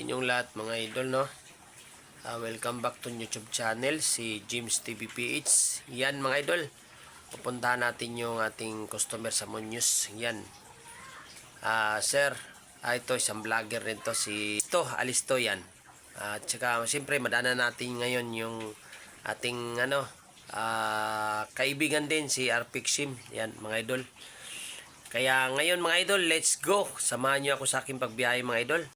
inyong lahat mga idol, no? Welcome back to YouTube channel, si James TV PH. Yan mga idol, pupuntahan natin yung ating customer sa Muñoz. Yan, sir, ito isang vlogger rin to, si Alisto yan. At saka siyempre madana natin ngayon yung ating kaibigan din, si Arpixim. Yan mga idol. Kaya ngayon mga idol, let's go. Samahan nyo ako sa aking pagbiyahe mga idol.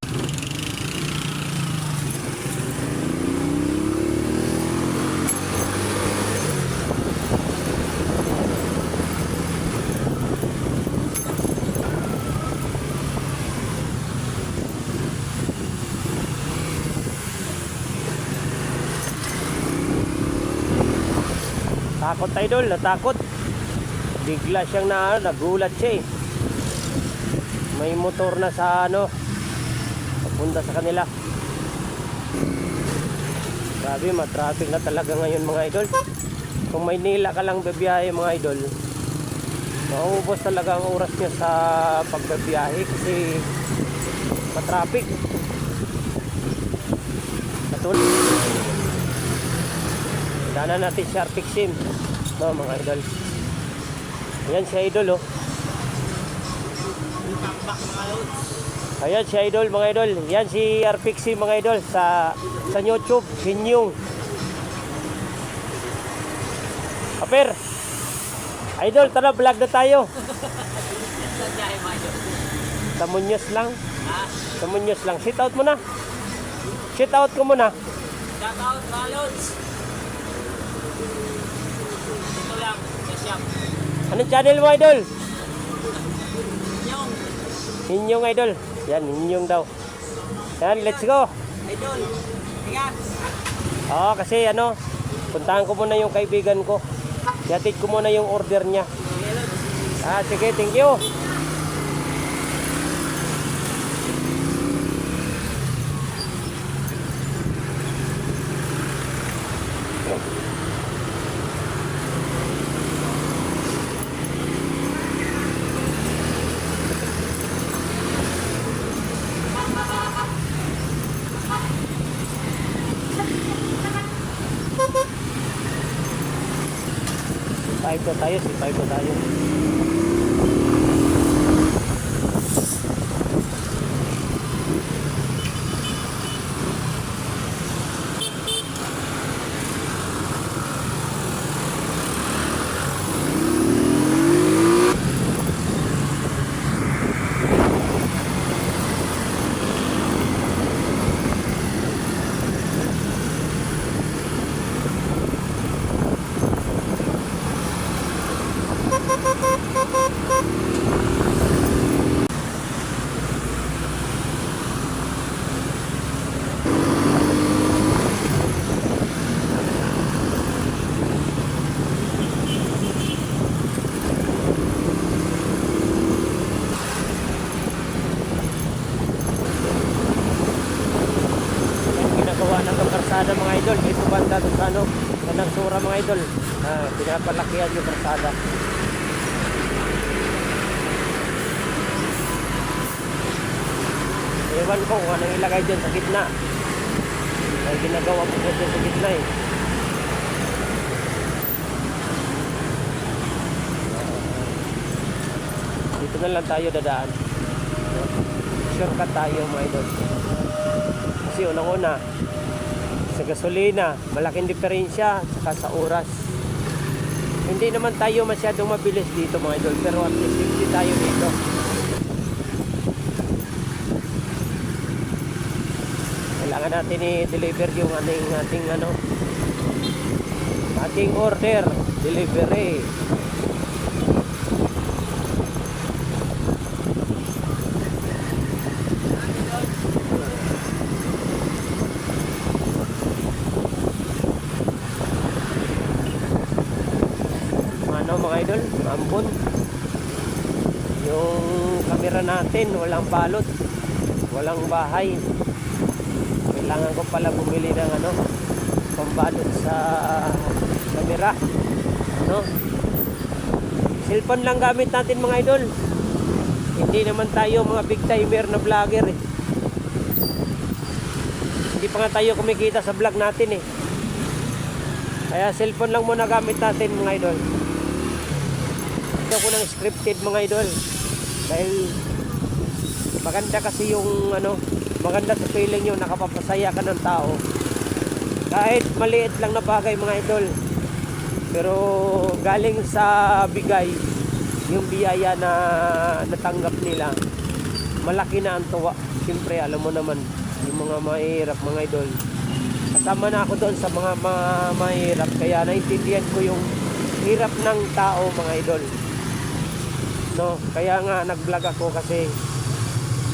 Takot idol, natakot. Bigla siyang nagulat siya eh. May motor na sa papunta sa kanila. Grabe, matraffic na talaga ngayon mga idol. Kung Maynila ka lang bibiyahe mga idol, maubos talaga ang oras niya sa pagbibiyahe kasi matraffic. Katulad daanan natin si Arpixim, mga idol. Ayan si idol oh. Ayan si idol mga idol. Yan si Arpixim mga idol sa YouTube, Hinyong. Aper, idol, tara vlog na tayo. Sa Muñoz lang. Sa Muñoz lang. Sit out muna. Sit out ko muna. Shout out mga lods. Ito lang, shop. Anong channel mo idol? Inyong. Hinyong idol. Yan, Hinyong daw. Yan, let's go. Idol. Ingat. Oo, kasi puntahan ko muna yung kaibigan ko. Yatid ko muna yung order niya. Sige, thank you. Si Paito tayo. Karsada mga idol, dito banda doon sa Nagsura mga idol. Pinapalakihan yung karsada. Ewan ko kung anong ilagay dyan sa gitna. Ay ginagawa ko dyan sa gitna eh. Dito na lang tayo dadaan. Shortcut tayo mga idol. Kasi unang-una sa gasolina, malaking diferensya saka sa oras. Hindi naman tayo masyadong mabilis dito mga idol, pero at least safety tayo dito. Kailangan natin i-deliver yung ating order, delivery. Mga idol, ambon yung camera natin, walang balot, walang bahay. Kailangan ko pala bumili ng pambalot sa camera. Cellphone lang gamit natin mga idol. Hindi naman tayo mga big timer na vlogger eh. pa nga tayo kumikita sa vlog natin eh. Kaya cellphone lang muna gamit natin mga idol. Ito ko ng scripted mga idol. Dahil maganda kasi yung maganda sa feeling yung nakapapasaya ka ng tao. Kahit maliit lang na bagay mga idol. Pero galing sa bigay, yung biyaya na natanggap nila, malaki na ang tuwa. Siyempre alam mo naman, yung mga mahirap mga idol. Kasama na ako doon sa mga mahirap. Kaya naintindihan ko yung hirap ng tao mga idol. No, kaya nga nag-vlog ako kasi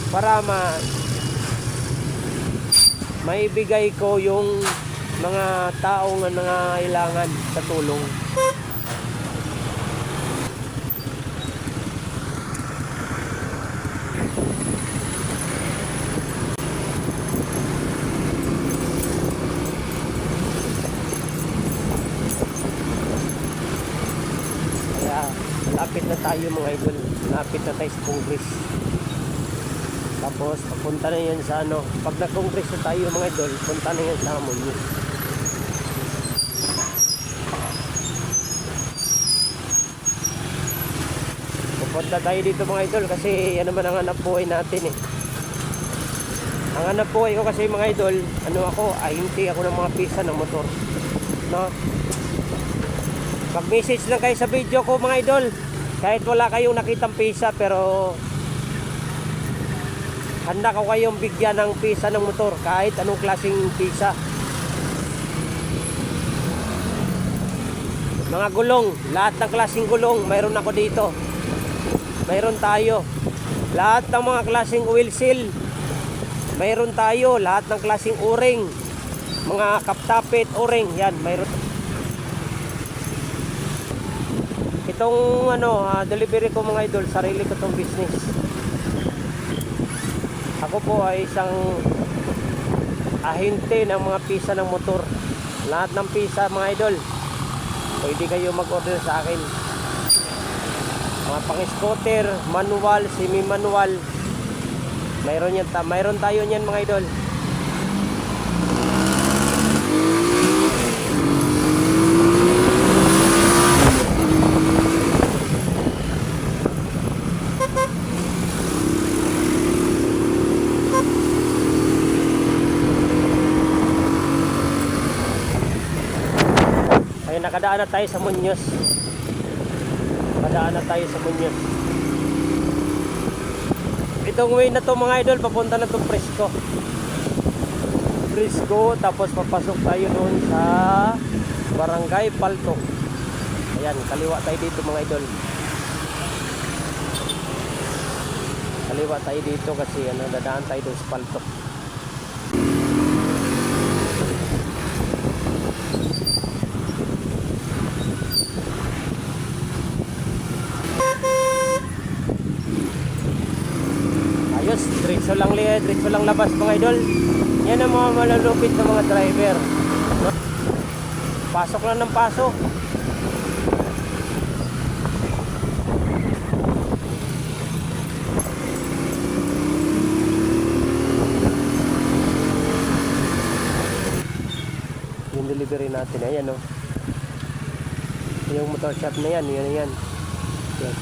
para maibigay ko yung mga taong nangangailangan sa tulong. Kaya lapit na tayo mga idol. Lapit na tayo sa Congress. Tapos papunta na yan sa pag nag-congress na tayo mga idol, punta na yan sa Muñoz. Pupunta tayo dito mga idol kasi yan naman ang hanap buhay natin eh. Ang hanap buhay ko kasi mga idol, hindi ako ng mga pisa ng motor. No? Mag-message lang kayo sa video ko mga idol. Kahit wala kayong nakitang pisa, pero handa ko kayong bigyan ng pisa ng motor kahit anong klaseng pisa. Mga gulong, lahat ng klaseng gulong mayroon ako dito. Mayroon tayo. Lahat ng mga klaseng oil seal mayroon tayo. Lahat ng klaseng o-ring, mga kaptapit o-ring, yan mayroon. Itong delivery ko mga idol, sarili ko tong business. Ako po ay isang ahente ng mga pisa ng motor. Lahat ng pisa mga idol, pwede kayo mag-order sa akin. Mga pang-scooter, manual, semi-manual, mayroon tayo niyan mga idol. Ay, nakadaan na tayo sa Muñoz. Nakadaan na tayo sa Muñoz. Itong way na to mga idol, papunta na to Frisco. Tapos papasok tayo doon sa Barangay Paltok. Ayan, kaliwa tayo dito mga idol. Kaliwa tayo dito kasi dadaan tayo doon sa Paltok. Diretso lang labas mga idol. Yan ang mga malalupit na mga driver. Pasok lang ng pasok. Yung delivery natin, ayan o. Yung motor shop na yan, yan. Yan.